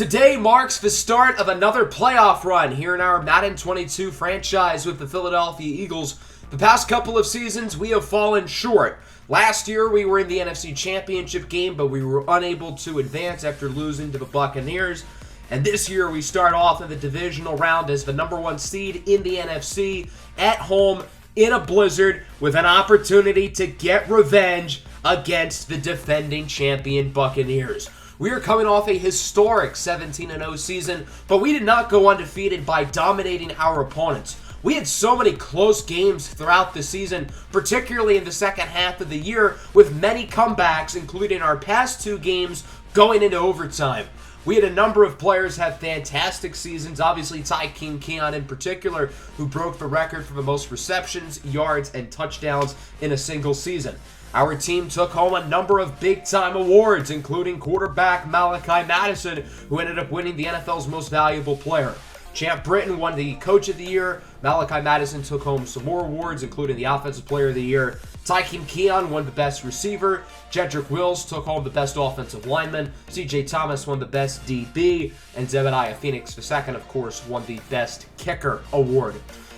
Today marks the start of another playoff run here in our Madden 22 franchise with the Philadelphia Eagles. The past couple of seasons, we have fallen short. Last year, we were in the NFC Championship game, but we were unable to advance after losing to the Buccaneers. And this year, we start off in the divisional round as the number one seed in the NFC at home in a blizzard with an opportunity to get revenge against the defending champion Buccaneers. We are coming off a historic 17-0 season, but we did not go undefeated by dominating our opponents. We had so many close games throughout the season, particularly in the second half of the year, with many comebacks, including our past two games going into overtime. We had a number of players have fantastic seasons, obviously Tykeem Keon in particular, who broke the record for the most receptions, yards, and touchdowns in a single season. Our team took home a number of big-time awards, including quarterback Malachi Madison, who ended up winning the NFL's Most Valuable Player. Champ Britton won the Coach of the Year. Malachi Madison took home some more awards, including the Offensive Player of the Year. Tykeem Keon won the Best Receiver. Jedrick Wills took home the Best Offensive Lineman. C.J. Thomas won the Best DB. And Zebediah Phoenix II, of course, won the Best Kicker award.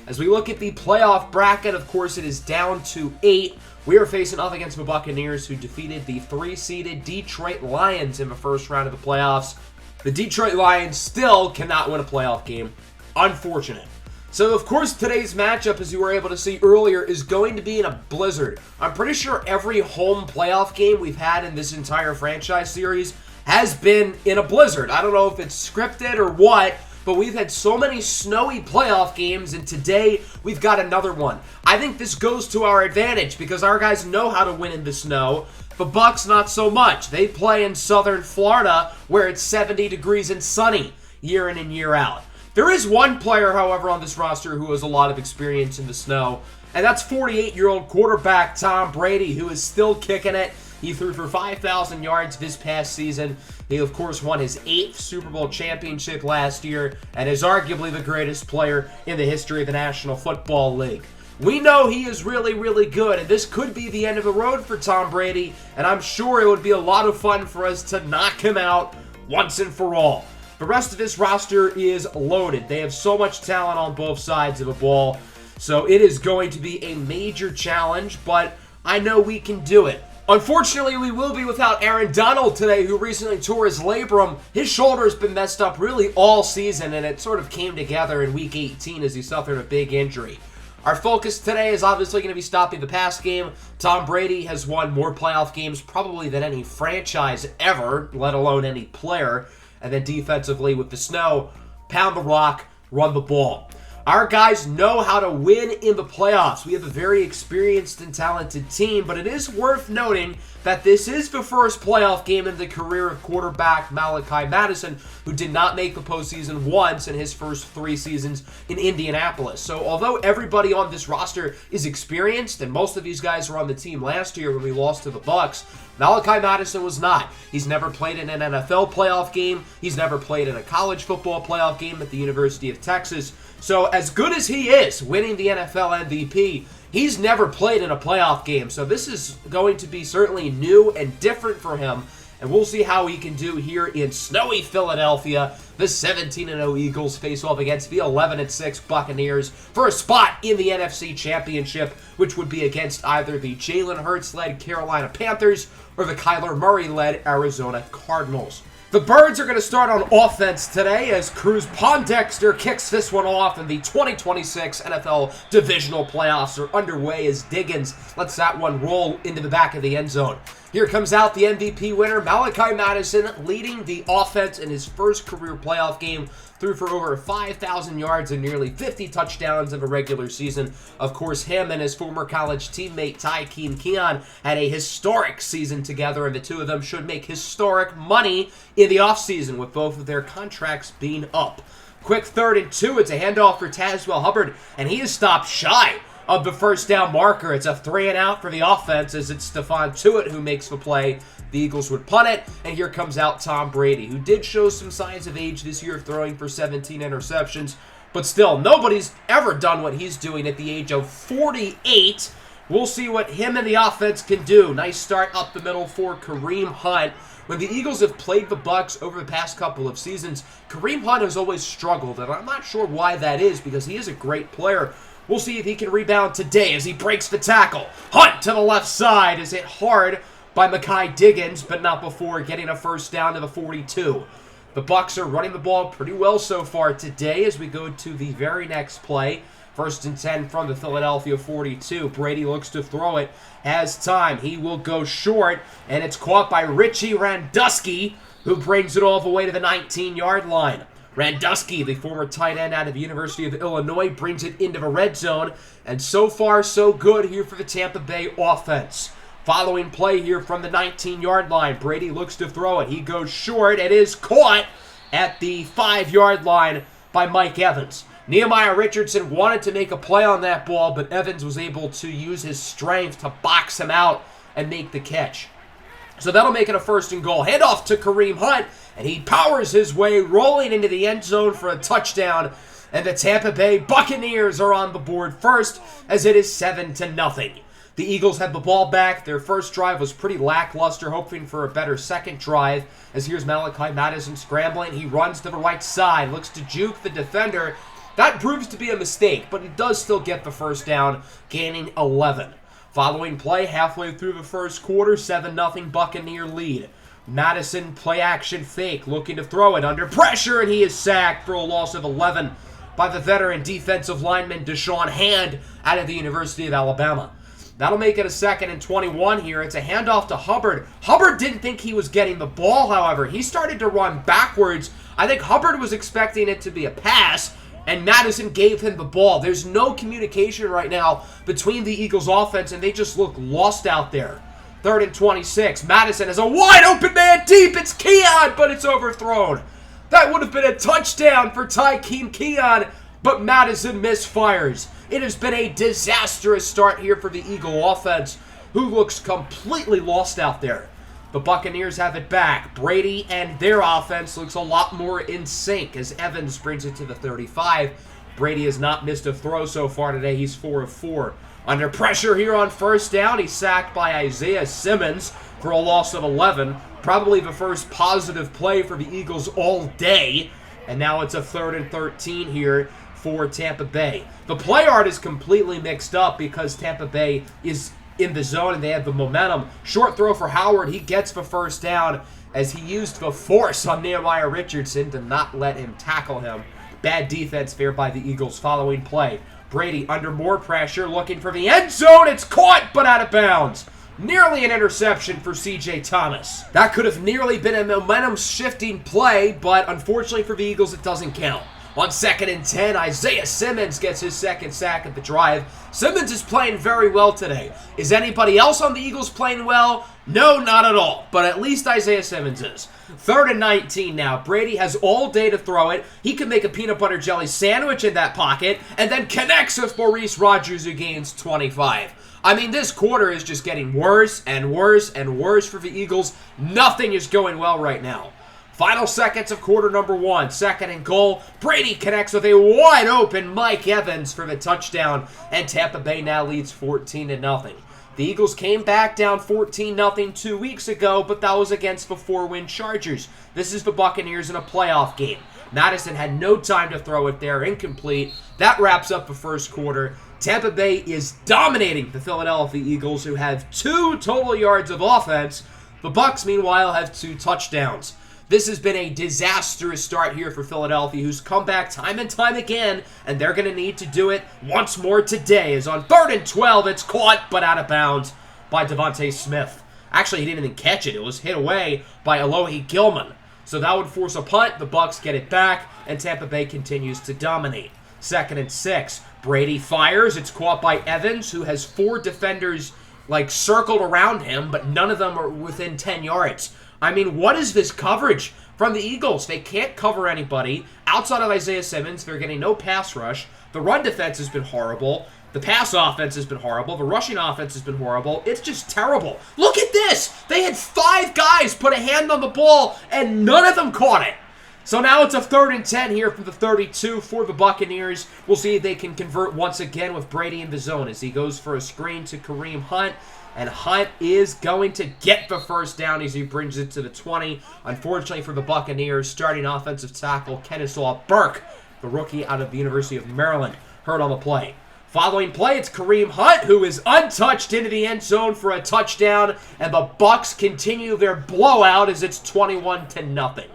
As we look at the playoff bracket, of course, it is down to 8. We are facing off against the Buccaneers, who defeated the 3-seeded Detroit Lions in the first round of the playoffs. The Detroit Lions still cannot win a playoff game. Unfortunate. So, of course, today's matchup, as you were able to see earlier, is going to be in a blizzard. I'm pretty sure every home playoff game we've had in this entire franchise series has been in a blizzard. I don't know if it's scripted or what, but we've had so many snowy playoff games, and today we've got another one. I think this goes to our advantage because our guys know how to win in the snow. The Bucs, not so much. They play in southern Florida where it's 70 degrees and sunny year in and year out. There is one player, however, on this roster who has a lot of experience in the snow, and that's 48-year-old quarterback Tom Brady, who is still kicking it. He threw for 5,000 yards this past season. He, of course, won his 8th Super Bowl championship last year and is arguably the greatest player in the history of the National Football League. We know he is really, really good, and this could be the end of the road for Tom Brady, and I'm sure it would be a lot of fun for us to knock him out once and for all. The rest of this roster is loaded. They have so much talent on both sides of the ball, so it is going to be a major challenge, but I know we can do it. Unfortunately, we will be without Aaron Donald today, who recently tore his labrum. His shoulder has been messed up really all season, and it sort of came together in Week 18 as he suffered a big injury. Our focus today is obviously going to be stopping the pass game. Tom Brady has won more playoff games probably than any franchise ever, let alone any player. And then defensively with the snow, pound the rock, run the ball. Our guys know how to win in the playoffs. We have a very experienced and talented team, but it is worth noting that this is the first playoff game in the career of quarterback Malachi Madison, who did not make the postseason once in his first 3 seasons in Indianapolis. So although everybody on this roster is experienced, and most of these guys were on the team last year when we lost to the Bucs, Malachi Madison was not. He's never played in an NFL playoff game. He's never played in a college football playoff game at the University of Texas. So as good as he is winning the NFL MVP, he's never played in a playoff game. So this is going to be certainly new and different for him. And we'll see how he can do here in snowy Philadelphia. The 17-0 Eagles face off against the 11-6 Buccaneers for a spot in the NFC Championship, which would be against either the Jalen Hurts-led Carolina Panthers or the Kyler Murray-led Arizona Cardinals. The Birds are going to start on offense today as Cruz Pondexter kicks this one off, and the 2026 NFL Divisional Playoffs are underway as Diggins lets that one roll into the back of the end zone. Here comes out the MVP winner, Malachi Madison, leading the offense in his first career playoff game. Threw for over 5,000 yards and nearly 50 touchdowns in a regular season. Of course, him and his former college teammate Tykeem Keon had a historic season together, and the two of them should make historic money in the offseason with both of their contracts being up. Quick 3rd and 2, it's a handoff for Tazwell Hubbard, and he is stopped shy of the first down marker. It's a 3-and-out for the offense as it's Stephon Tuitt who makes the play. The Eagles would punt it, and here comes out Tom Brady, who did show some signs of age this year, throwing for 17 interceptions. But still, nobody's ever done what he's doing at the age of 48. We'll see what him and the offense can do. Nice start up the middle for Kareem Hunt. When the Eagles have played the Bucs over the past couple of seasons, Kareem Hunt has always struggled, and I'm not sure why that is because he is a great player. We'll see if he can rebound today as he breaks the tackle. Hunt to the left side is hit hard by Mekhi Diggins, but not before getting a first down to the 42. The Bucs are running the ball pretty well so far today as we go to the very next play. 1st and 10 from the Philadelphia 42. Brady looks to throw it, has time. He will go short, and it's caught by Richie Randusky, who brings it all the way to the 19-yard line. Randusky, the former tight end out of the University of Illinois, brings it into the red zone, and so far so good here for the Tampa Bay offense. Following play here from the 19-yard line, Brady looks to throw it. He goes short. It is caught at the 5-yard line by Mike Evans. Nehemiah Richardson wanted to make a play on that ball, but Evans was able to use his strength to box him out and make the catch. So that'll make it a 1st and goal. Handoff to Kareem Hunt, and he powers his way, rolling into the end zone for a touchdown. And the Tampa Bay Buccaneers are on the board first, as it is 7-0. The Eagles have the ball back. Their first drive was pretty lackluster, hoping for a better second drive. As here's Malachi Madison scrambling. He runs to the right side, looks to juke the defender. That proves to be a mistake, but he does still get the first down, gaining 11. Following play, halfway through the first quarter, 7-0 Buccaneer lead. Madison play action fake, looking to throw it under pressure, and he is sacked for a loss of 11 by the veteran defensive lineman Deshaun Hand out of the University of Alabama. That'll make it a 2nd and 21 here. It's a handoff to Hubbard. Hubbard didn't think he was getting the ball, however. He started to run backwards. I think Hubbard was expecting it to be a pass, and Madison gave him the ball. There's no communication right now between the Eagles offense, and they just look lost out there. 3rd and 26. Madison has a wide open man deep. It's Keon, but it's overthrown. That would have been a touchdown for Tykeem Keon, but Madison misfires. It has been a disastrous start here for the Eagle offense, who looks completely lost out there. The Buccaneers have it back. Brady and their offense looks a lot more in sync as Evans brings it to the 35. Brady has not missed a throw so far today. He's 4 of 4. Under pressure here on 1st down, he's sacked by Isaiah Simmons for a loss of 11. Probably the first positive play for the Eagles all day. And now it's a 3rd and 13 here for Tampa Bay. The play art is completely mixed up because Tampa Bay is in the zone and they have the momentum. Short throw for Howard. He gets the first down as he used the force on Nehemiah Richardson to not let him tackle him. Bad defense there by the Eagles following play. Brady under more pressure, looking for the end zone. It's caught, but out of bounds. Nearly an interception for C.J. Thomas. That could have nearly been a momentum-shifting play, but unfortunately for the Eagles, it doesn't count. On 2nd and 10, Isaiah Simmons gets his 2nd sack of the drive. Simmons is playing very well today. Is anybody else on the Eagles playing well? No, not at all. But at least Isaiah Simmons is. 3rd and 19 now. Brady has all day to throw it. He can make a peanut butter jelly sandwich in that pocket and then connects with Maurice Rodgers, who gains 25. I mean, this quarter is just getting worse and worse and worse for the Eagles. Nothing is going well right now. Final seconds of quarter number 1. 2nd and goal. Brady connects with a wide open Mike Evans for the touchdown, and Tampa Bay now leads 14-0. The Eagles came back down 14-0 2 weeks ago, but that was against the 4-win Chargers. This is the Buccaneers in a playoff game. Madison had no time to throw it there, incomplete. That wraps up the first quarter. Tampa Bay is dominating the Philadelphia Eagles, who have 2 total yards of offense. The Bucs, meanwhile, have 2 touchdowns. This has been a disastrous start here for Philadelphia, who's come back time and time again, and they're going to need to do it once more today. As on 3rd and 12, it's caught, but out of bounds by Devontae Smith. Actually, he didn't even catch it. It was hit away by Alohi Gilman. So that would force a punt. The Bucs get it back, and Tampa Bay continues to dominate. 2nd and 6. Brady fires. It's caught by Evans, who has 4 defenders circled around him, but none of them are within 10 yards. I mean, what is this coverage from the Eagles? They can't cover anybody. Outside of Isaiah Simmons, they're getting no pass rush. The run defense has been horrible. The pass offense has been horrible. The rushing offense has been horrible. It's just terrible. Look at this. They had 5 guys put a hand on the ball, and none of them caught it. So now it's a 3rd and 10 here from the 32 for the Buccaneers. We'll see if they can convert once again with Brady in the zone as he goes for a screen to Kareem Hunt. and Hunt is going to get the first down as he brings it to the 20. Unfortunately for the Buccaneers, starting offensive tackle Kennesaw Burke, the rookie out of the University of Maryland, hurt on the play. Following play, it's Kareem Hunt, who is untouched into the end zone for a touchdown, and the Bucs continue their blowout as it's 21-0.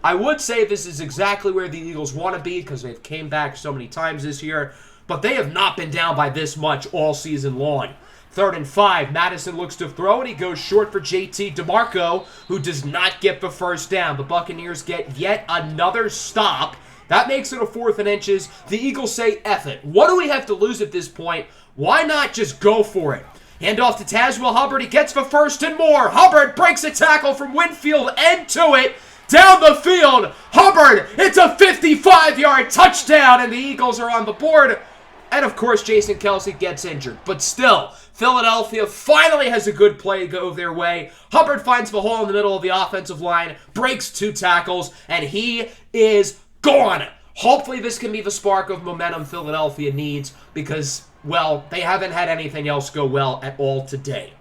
I would say this is exactly where the Eagles want to be because they've came back so many times this year, but they have not been down by this much all season long. 3rd and 5, Madison looks to throw, and he goes short for JT DeMarco, who does not get the first down. The Buccaneers get yet another stop. That makes it a 4th and inches. The Eagles say, F it. What do we have to lose at this point? Why not just go for it? Hand off to Tazewell Hubbard. He gets the first and more. Hubbard breaks a tackle from Winfield and to it. Down the field. Hubbard, it's a 55-yard touchdown, and the Eagles are on the board. And, of course, Jason Kelce gets injured. But still, Philadelphia finally has a good play go their way. Hubbard finds the hole in the middle of the offensive line, breaks 2 tackles, and he is gone. Hopefully this can be the spark of momentum Philadelphia needs because, well, they haven't had anything else go well at all today.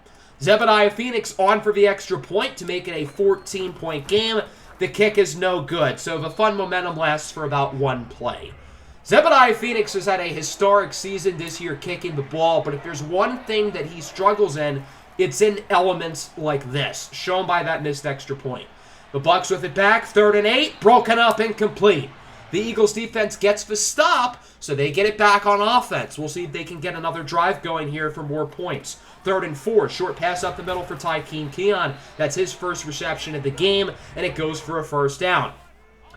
Zebediah Phoenix on for the extra point to make it a 14-point game. The kick is no good, so the fun momentum lasts for about 1 play. Zebediah Phoenix has had a historic season this year kicking the ball, but if there's one thing that he struggles in, it's in elements like this, shown by that missed extra point. The Bucs with it back, 3rd and 8, broken up, incomplete. The Eagles defense gets the stop, so they get it back on offense. We'll see if they can get another drive going here for more points. 3rd and 4, short pass up the middle for Tykeem Keon. That's his first reception of the game, and it goes for a first down.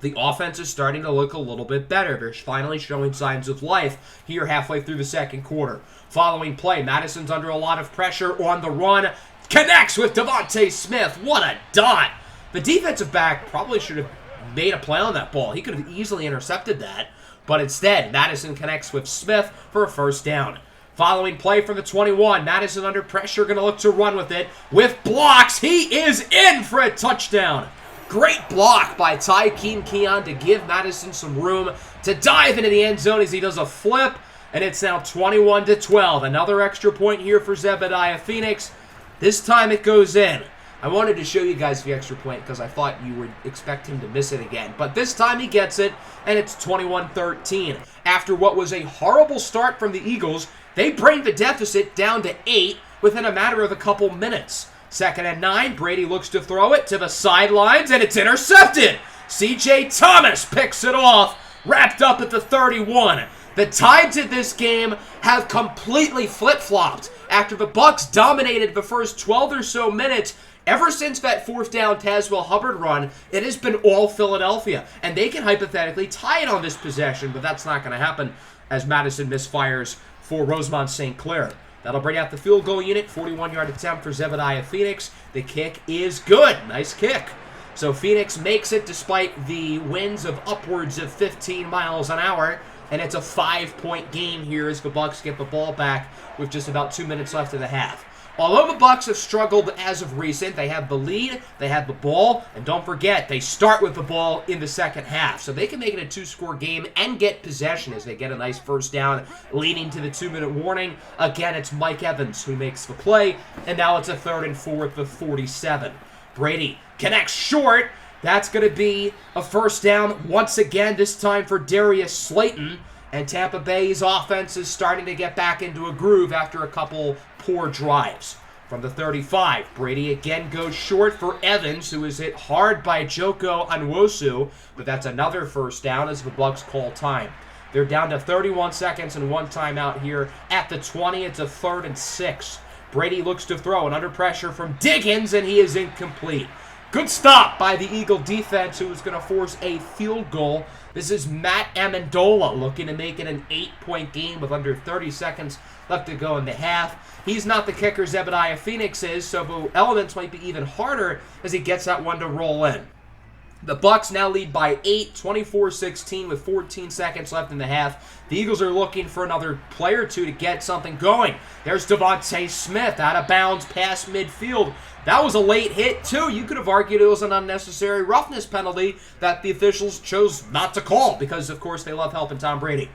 The offense is starting to look a little bit better. They're finally showing signs of life here halfway through the second quarter. Following play, Madison's under a lot of pressure on the run. Connects with Devontae Smith. What a dot! The defensive back probably should have made a play on that ball. He could have easily intercepted that, but instead, Madison connects with Smith for a first down. Following play from the 21, Madison under pressure, going to look to run with it. With blocks, he is in for a touchdown. Great block by Tykeem Keon to give Madison some room to dive into the end zone as he does a flip, and it's now 21-12. Another extra point here for Zebediah Phoenix. This time it goes in. I wanted to show you guys the extra point because I thought you would expect him to miss it again. But this time he gets it, and it's 21-13. After what was a horrible start from the Eagles, they bring the deficit down to 8 within a matter of a couple minutes. 2nd and 9, Brady looks to throw it to the sidelines, and it's intercepted. C.J. Thomas picks it off, wrapped up at the 31. The tides of this game have completely flip-flopped. After the Bucs dominated the first 12 or so minutes, ever since that 4th down Tazewell Hubbard run, it has been all Philadelphia. And they can hypothetically tie it on this possession, but that's not going to happen as Madison misfires for Rosemont St. Clair. That'll bring out the field goal unit. 41-yard attempt for Zebediah Phoenix. The kick is good. Nice kick. So Phoenix makes it despite the winds of upwards of 15 miles an hour. And it's a 5-point game here as the Bucs get the ball back with just about 2 minutes left in the half. Although the Bucs have struggled as of recent, they have the lead, they have the ball, and don't forget, they start with the ball in the second half. So they can make it a 2-score game and get possession as they get a nice first down leading to the 2-minute warning. Again, it's Mike Evans who makes the play, and now it's a 3rd and 4 with 47. Brady connects short. That's going to be a first down once again, this time for Darius Slayton. And Tampa Bay's offense is starting to get back into a groove after a couple poor drives. From the 35, Brady again goes short for Evans, who is hit hard by Joko Onwosu, but that's another first down as the Bucs call time. They're down to 31 seconds and 1 timeout here. At the 20, it's a 3rd and 6. Brady looks to throw, and under pressure from Diggins, and he is incomplete. Good stop by the Eagle defense, who is going to force a field goal. This is Matt Amendola looking to make it an 8-point game with under 30 seconds left to go in the half. He's not the kicker Zebediah Phoenix is, so the elements might be even harder as he gets that one to roll in. The Bucs now lead by 8, 24-16 with 14 seconds left in the half. The Eagles are looking for another play or two to get something going. There's Devontae Smith out of bounds past midfield. That was a late hit, too. You could have argued it was an unnecessary roughness penalty that the officials chose not to call because, of course, they love helping Tom Brady.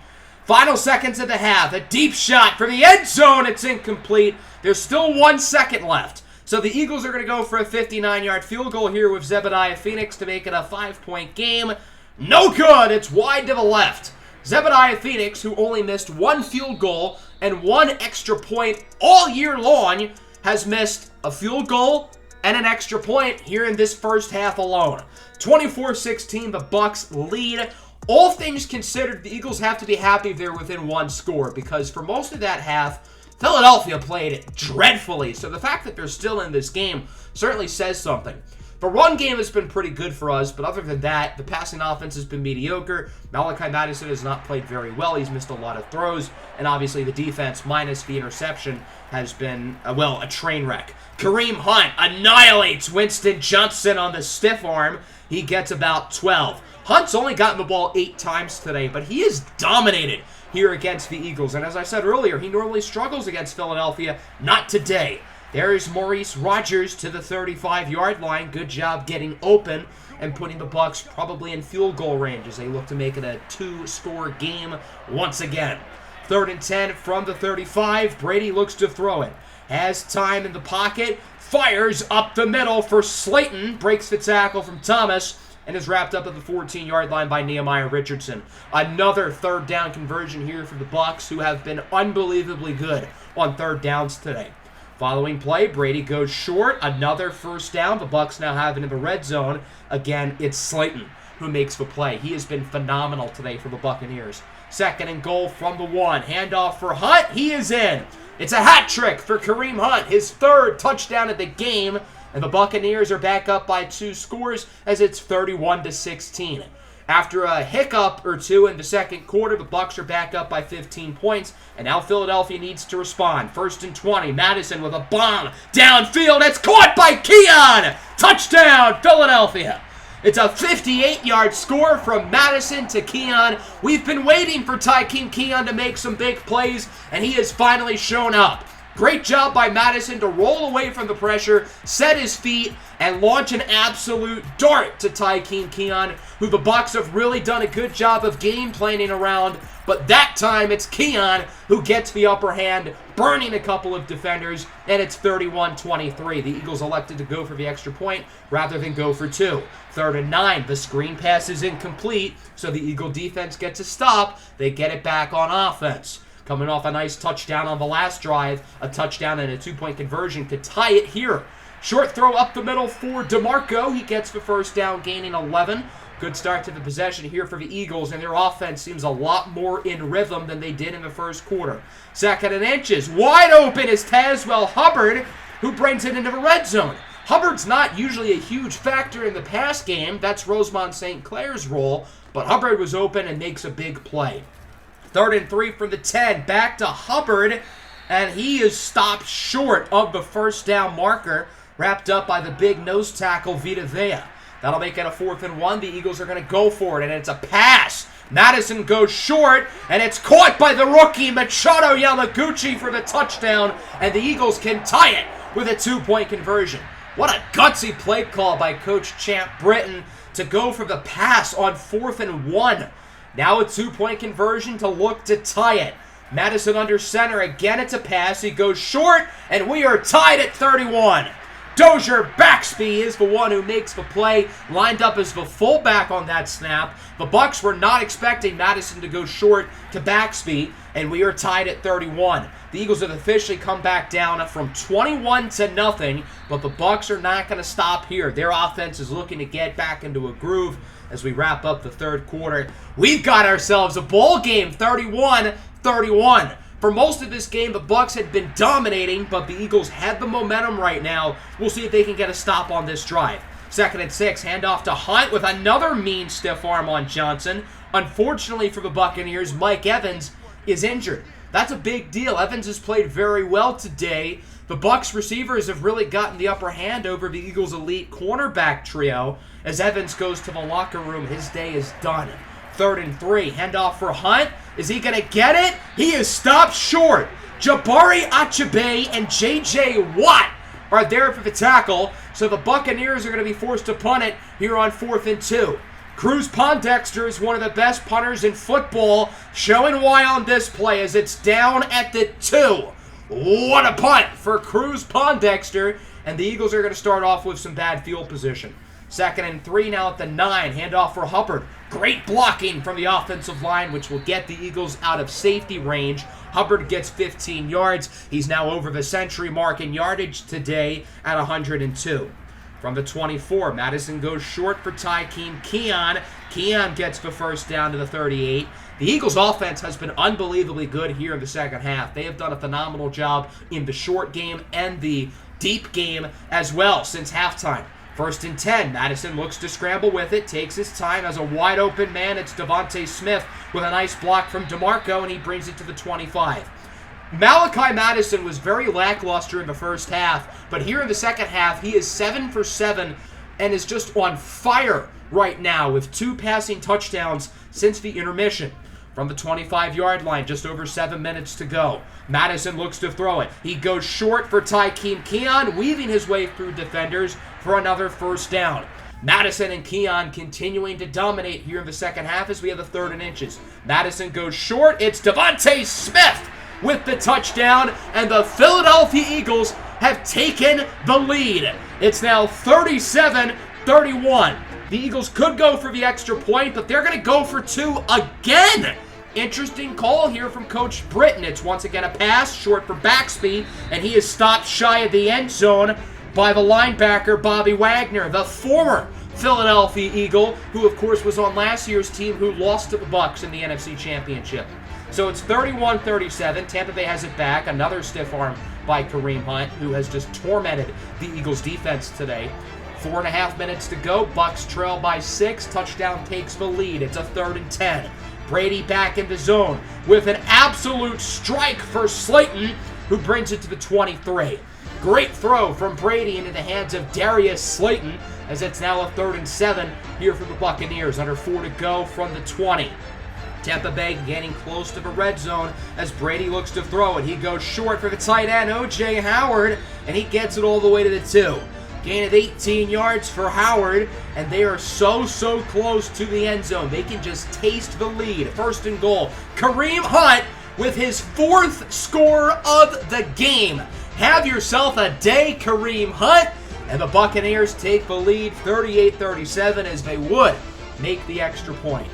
Final seconds of the half. A deep shot from the end zone. It's incomplete. There's still 1 second left. So the Eagles are going to go for a 59-yard field goal here with Zebediah Phoenix to make it a 5-point game. No good. It's wide to the left. Zebediah Phoenix, who only missed 1 field goal and 1 extra point all year long, has missed a field goal and an extra point here in this first half alone. 24-16, the Bucs lead. All things considered, the Eagles have to be happy they're within 1 score because for most of that half, Philadelphia played dreadfully. So the fact that they're still in this game certainly says something. The run game has been pretty good for us, but other than that, the passing offense has been mediocre. Malachi Madison has not played very well. He's missed a lot of throws, and obviously the defense, minus the interception, has been, a train wreck. Kareem Hunt annihilates Winston Johnson on the stiff arm. He gets about 12. Hunt's only gotten the ball 8 times today, but he is dominated here against the Eagles. And as I said earlier, he normally struggles against Philadelphia. Not today. There's Maurice Rodgers to the 35-yard line. Good job getting open and putting the Bucs probably in field goal range as they look to make it a 2-score game once again. 3rd and 10 from the 35. Brady looks to throw it. Has time in the pocket. Fires up the middle for Slayton. Breaks the tackle from Thomas and is wrapped up at the 14-yard line by Nehemiah Richardson. Another 3rd down conversion here for the Bucs, who have been unbelievably good on 3rd downs today. Following play, Brady goes short. Another 1st down. The Bucs now have it in the red zone. Again, it's Slayton who makes the play. He has been phenomenal today for the Buccaneers. 2nd and goal from the 1. Handoff for Hunt. He is in. It's a hat trick for Kareem Hunt. His 3rd touchdown of the game. And the Buccaneers are back up by 2 scores as it's 31-16. After a hiccup or 2 in the 2nd quarter, the Bucs are back up by 15 points, and now Philadelphia needs to respond. 1st and 20, Madison with a bomb downfield. It's caught by Keon! Touchdown, Philadelphia! It's a 58-yard score from Madison to Keon. We've been waiting for Tykeem Keon to make some big plays, and he has finally shown up. Great job by Madison to roll away from the pressure, set his feet, and launch an absolute dart to Tykeem Keon, who the Bucs have really done a good job of game planning around. But that time, it's Keon who gets the upper hand, burning a couple of defenders, and it's 31-23. The Eagles elected to go for the extra point rather than go for 2. 3rd and 9. The screen pass is incomplete, so the Eagle defense gets a stop. They get it back on offense. Coming off a nice touchdown on the last drive, a touchdown and a 2-point conversion to tie it here. Short throw up the middle for DeMarco. He gets the 1st down, gaining 11. Good start to the possession here for the Eagles, and their offense seems a lot more in rhythm than they did in the 1st quarter. 2nd and inches. Wide open is Tazwell Hubbard, who brings it into the red zone. Hubbard's not usually a huge factor in the pass game. That's Rosemont St. Clair's role, but Hubbard was open and makes a big play. 3rd and 3 from the 10. Back to Hubbard, and he is stopped short of the 1st down marker, wrapped up by the big nose tackle, Vita Vea. That'll make it a 4th and 1. The Eagles are going to go for it, and it's a pass. Madison goes short, and it's caught by the rookie, Machado Yamaguchi, for the touchdown, and the Eagles can tie it with a 2-point conversion. What a gutsy play call by Coach Champ Britton to go for the pass on 4th and 1. Now a 2-point conversion to look to tie it. Madison under center. Again, it's a pass. He goes short, and we are tied at 31. Dozier Baxby is the one who makes the play, lined up as the fullback on that snap. The Bucs were not expecting Madison to go short to Baxby, and we are tied at 31. The Eagles have officially come back down from 21-0, but the Bucs are not going to stop here. Their offense is looking to get back into a groove as we wrap up the 3rd quarter. We've got ourselves a bowl game, 31-31. For most of this game, the Bucs had been dominating, but the Eagles had the momentum right now. We'll see if they can get a stop on this drive. 2nd and 6, handoff to Hunt with another mean stiff arm on Johnson. Unfortunately for the Buccaneers, Mike Evans is injured. That's a big deal. Evans has played very well today. The Bucs receivers have really gotten the upper hand over the Eagles' elite cornerback trio. As Evans goes to the locker room, his day is done. 3rd and 3, handoff for Hunt. Is he going to get it? He is stopped short. Jabari Achabe and J.J. Watt are there for the tackle, so the Buccaneers are going to be forced to punt it here on 4th and 2. Cruz Pondexter is one of the best punters in football, showing why on this play as it's down at the 2. What a punt for Cruz Pondexter, and the Eagles are going to start off with some bad field position. 2nd and 3 now at the 9. Handoff for Hubbard. Great blocking from the offensive line, which will get the Eagles out of safety range. Hubbard gets 15 yards. He's now over the century mark in yardage today at 102. From the 24, Madison goes short for Tykeem Keon. Keon gets the first down to the 38. The Eagles' offense has been unbelievably good here in the second half. They have done a phenomenal job in the short game and the deep game as well since halftime. 1st and 10, Madison looks to scramble with it, takes his time as a wide open man. It's Devontae Smith with a nice block from DeMarco, and he brings it to the 25. Malachi Madison was very lackluster in the first half, but here in the second half, he is 7 for 7 and is just on fire right now with 2 passing touchdowns since the intermission. From the 25-yard line, just over 7 minutes to go. Madison looks to throw it. He goes short for Tykeem Keon, weaving his way through defenders for another first down. Madison and Keon continuing to dominate here in the second half as we have the 3rd and inches. Madison goes short. It's Devontae Smith with the touchdown, and the Philadelphia Eagles have taken the lead. It's now 37-31. The Eagles could go for the extra point, but they're going to go for 2 again. Interesting call here from Coach Britton. It's once again a pass, short for Baxby, and he is stopped shy of the end zone by the linebacker, Bobby Wagner, the former Philadelphia Eagle, who, of course, was on last year's team who lost to the Bucs in the NFC Championship. So it's 31-37. Tampa Bay has it back. Another stiff arm by Kareem Hunt, who has just tormented the Eagles' defense today. 4.5 minutes to go. Bucs trail by 6. Touchdown takes the lead. It's a 3rd and 10. Brady back in the zone with an absolute strike for Slayton, who brings it to the 23. Great throw from Brady into the hands of Darius Slayton, as it's now a 3rd and 7 here for the Buccaneers. Under 4 to go from the 20. Tampa Bay getting close to the red zone as Brady looks to throw it. He goes short for the tight end, O.J. Howard, and he gets it all the way to the 2. Gain of 18 yards for Howard, and they are so close to the end zone. They can just taste the lead. 1st and goal. Kareem Hunt with his 4th score of the game. Have yourself a day, Kareem Hunt. And the Buccaneers take the lead 38-37 as they would make the extra point.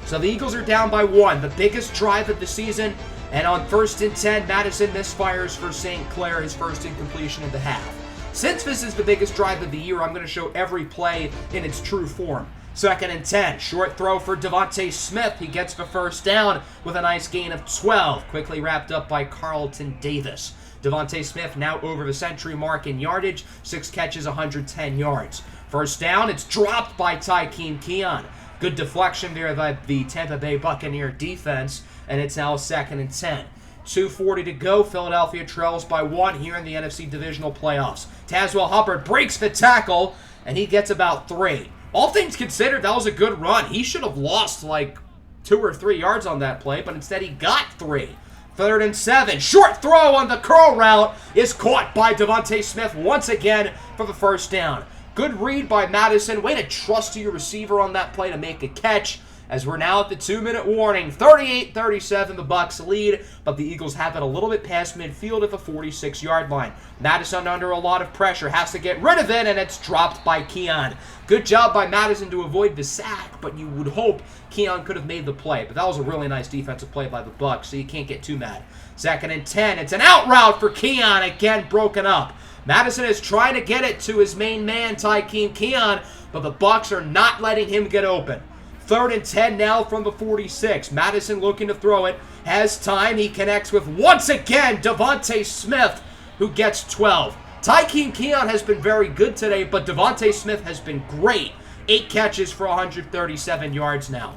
So the Eagles are down by 1, the biggest drive of the season. And on 1st and 10, Madison misfires for St. Clair, his first incompletion of the half. Since this is the biggest drive of the year, I'm going to show every play in its true form. 2nd and 10, short throw for Devontae Smith. He gets the first down with a nice gain of 12, quickly wrapped up by Carlton Davis. Devontae Smith now over the century mark in yardage, 6 catches, 110 yards. First down, it's dropped by Tykeem Keon. Good deflection there by the Tampa Bay Buccaneer defense, and it's now 2nd and 10. 2:40 to go. Philadelphia trails by 1 here in the NFC Divisional Playoffs. Tazwell Hubbard breaks the tackle, and he gets about 3. All things considered, that was a good run. He should have lost like 2 or 3 yards on that play, but instead he got 3. 3rd and 7. Short throw on the curl route is caught by Devontae Smith once again for the first down. Good read by Madison. Way to trust to your receiver on that play to make a catch. As we're now at the 2-minute warning. 38-37, the Bucs lead, but the Eagles have it a little bit past midfield at the 46-yard line. Madison under a lot of pressure, has to get rid of it, and it's dropped by Keon. Good job by Madison to avoid the sack, but you would hope Keon could have made the play. But that was a really nice defensive play by the Bucs, so you can't get too mad. 2nd and 10. It's an out route for Keon, again broken up. Madison is trying to get it to his main man, Tykeem Keon, but the Bucs are not letting him get open. 3rd and 10 now from the 46. Madison looking to throw it. Has time. He connects with, once again, Devontae Smith, who gets 12. Tykeem Keon has been very good today, but Devontae Smith has been great. 8 catches for 137 yards now.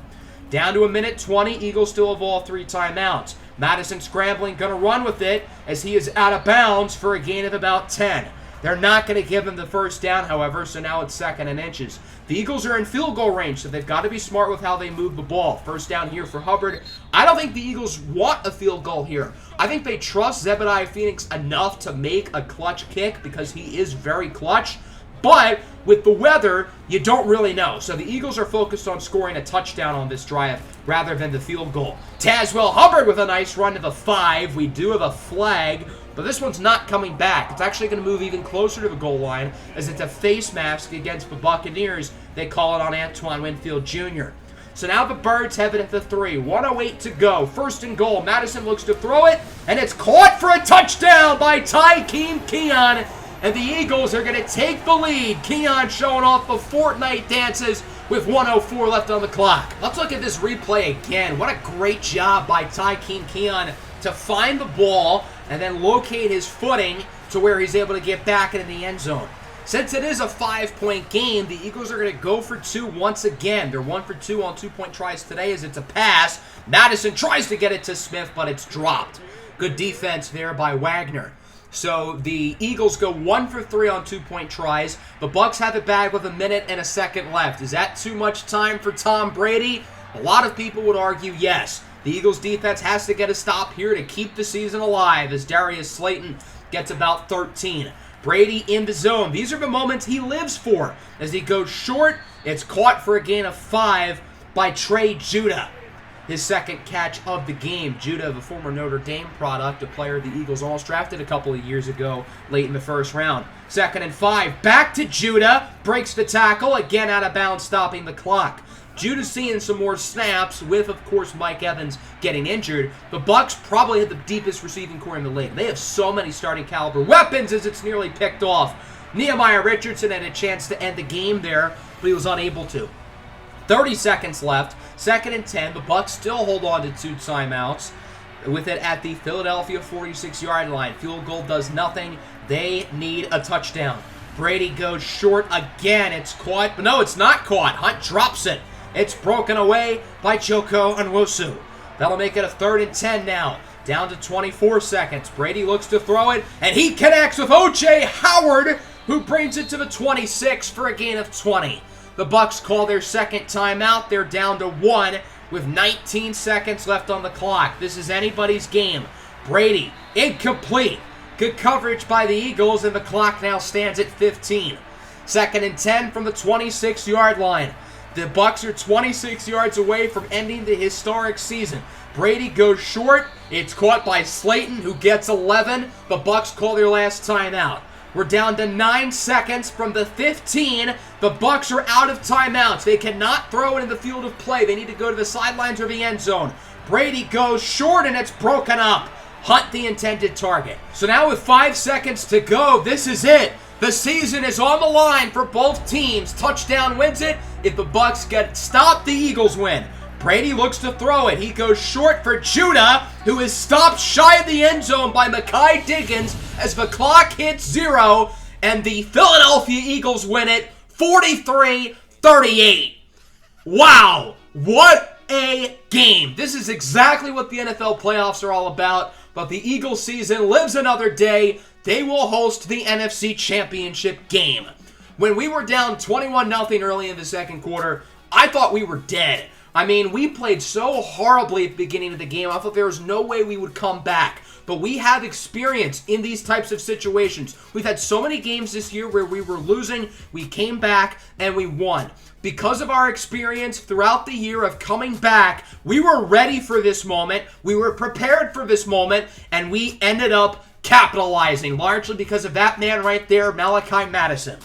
Down to 1:20. Eagles still have all 3 timeouts. Madison scrambling, going to run with it as he is out of bounds for a gain of about 10. They're not going to give him the first down, however, so now it's 2nd and inches. The Eagles are in field goal range, so they've got to be smart with how they move the ball. First down here for Hubbard. I don't think the Eagles want a field goal here. I think they trust Zebediah Phoenix enough to make a clutch kick because he is very clutch. But with the weather, you don't really know. So the Eagles are focused on scoring a touchdown on this drive rather than the field goal. Tazwell Hubbard with a nice run to the 5. We do have a flag, but this one's not coming back. It's actually going to move even closer to the goal line as it's a face mask against the Buccaneers. They call it on Antoine Winfield Jr. So now the Birds have it at the 3. 1:08 to go. First and goal. Madison looks to throw it, and it's caught for a touchdown by Tykeem Keon. And the Eagles are going to take the lead. Keon showing off the Fortnite dances with 1:04 left on the clock. Let's look at this replay again. What a great job by Tykeem Keon to find the ball and then locate his footing to where he's able to get back into the end zone. Since it is a 5-point game, the Eagles are going to go for 2 once again. They're 1 for 2 on 2-point tries today as it's a pass. Madison tries to get it to Smith, but it's dropped. Good defense there by Wagner. So the Eagles go 1 for 3 on 2-point tries. The Bucks have it back with 1 minute and a second left. Is that too much time for Tom Brady? A lot of people would argue yes. The Eagles defense has to get a stop here to keep the season alive as Darius Slayton gets about 13. Brady in the zone. These are the moments he lives for. As he goes short, it's caught for a gain of 5 by Trey Judah. His second catch of the game. Judah, the former Notre Dame product, a player the Eagles almost drafted a couple of years ago, late in the first round. 2nd and 5. Back to Judah. Breaks the tackle. Again out of bounds, stopping the clock. Judah's seeing some more snaps with, of course, Mike Evans getting injured. The Bucks probably have the deepest receiving core in the league. They have so many starting caliber weapons as it's nearly picked off. Nehemiah Richardson had a chance to end the game there, but he was unable to. 30 seconds left. 2nd and 10. The Bucks still hold on to 2 timeouts with it at the Philadelphia 46-yard line. Field goal does nothing. They need a touchdown. Brady goes short again. It's caught. But no, it's not caught. Hunt drops it. It's broken away by Joko Onwusu. That'll make it a 3rd and 10 now. Down to 24 seconds. Brady looks to throw it, and he connects with O.J. Howard, who brings it to the 26 for a gain of 20. The Bucks call their second timeout. They're down to 1 with 19 seconds left on the clock. This is anybody's game. Brady, incomplete. Good coverage by the Eagles, and the clock now stands at 15. 2nd and 10 from the 26-yard line. The Bucks are 26 yards away from ending the historic season. Brady goes short. It's caught by Slayton, who gets 11. The Bucks call their last timeout. We're down to 9 seconds from the 15. The Bucks are out of timeouts. They cannot throw it in the field of play. They need to go to the sidelines or the end zone. Brady goes short, and it's broken up. Hunt the intended target. So now with 5 seconds to go, this is it. The season is on the line for both teams. Touchdown wins it. If the Bucks get stopped, the Eagles win. Brady looks to throw it. He goes short for Judah, who is stopped shy of the end zone by Mekhi Diggins as the clock hits 0, and the Philadelphia Eagles win it 43-38. Wow, what a game. This is exactly what the NFL playoffs are all about, but the Eagles season lives another day. They will host the NFC Championship game. When we were down 21-0 early in the second quarter, I thought we were dead. I mean, we played so horribly at the beginning of the game, I thought there was no way we would come back. But we have experience in these types of situations. We've had so many games this year where we were losing, we came back, and we won. Because of our experience throughout the year of coming back, we were ready for this moment, we were prepared for this moment, and we ended up capitalizing, largely because of that man right there, Malachi Madison.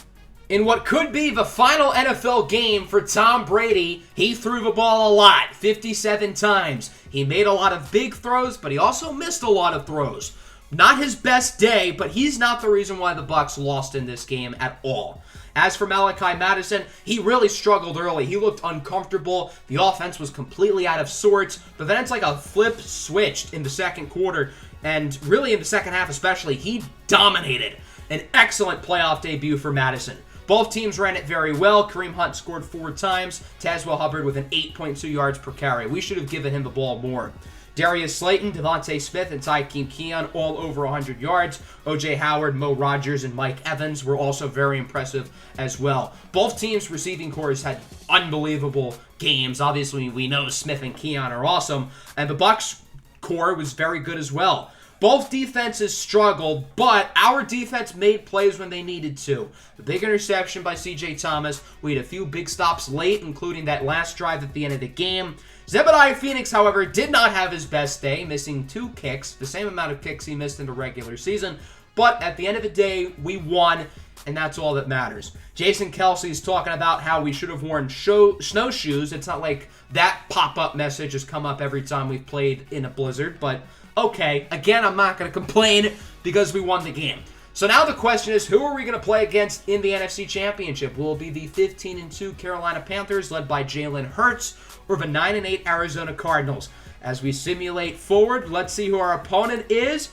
In what could be the final NFL game for Tom Brady, he threw the ball a lot, 57 times. He made a lot of big throws, but he also missed a lot of throws. Not his best day, but he's not the reason why the Bucks lost in this game at all. As for Malachi Madison, he really struggled early. He looked uncomfortable. The offense was completely out of sorts, but then it's like a flip switched in the second quarter, and really in the second half especially, he dominated. An excellent playoff debut for Madison. Both teams ran it very well. Kareem Hunt scored 4 times. Tazwell Hubbard with an 8.2 yards per carry. We should have given him the ball more. Darius Slayton, Devontae Smith, and Tykeem Keon all over 100 yards. O.J. Howard, Mo Rogers, and Mike Evans were also very impressive as well. Both teams' receiving cores had unbelievable games. Obviously, we know Smith and Keon are awesome. And the Bucks core was very good as well. Both defenses struggled, but our defense made plays when they needed to. The big interception by C.J. Thomas. We had a few big stops late, including that last drive at the end of the game. Zebediah Phoenix, however, did not have his best day, missing 2 kicks, the same amount of kicks he missed in the regular season. But at the end of the day, we won, and that's all that matters. Jason Kelsey's talking about how we should have worn snowshoes. It's not like that pop-up message has come up every time we've played in a blizzard, but okay. Again, I'm not going to complain because we won the game. So now the question is, who are we going to play against in the NFC Championship? Will it be the 15-2 Carolina Panthers led by Jalen Hurts or the 9-8 Arizona Cardinals? As we simulate forward, let's see who our opponent is.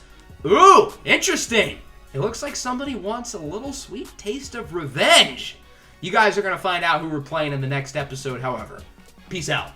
Ooh, interesting. It looks like somebody wants a little sweet taste of revenge. You guys are going to find out who we're playing in the next episode, however. Peace out.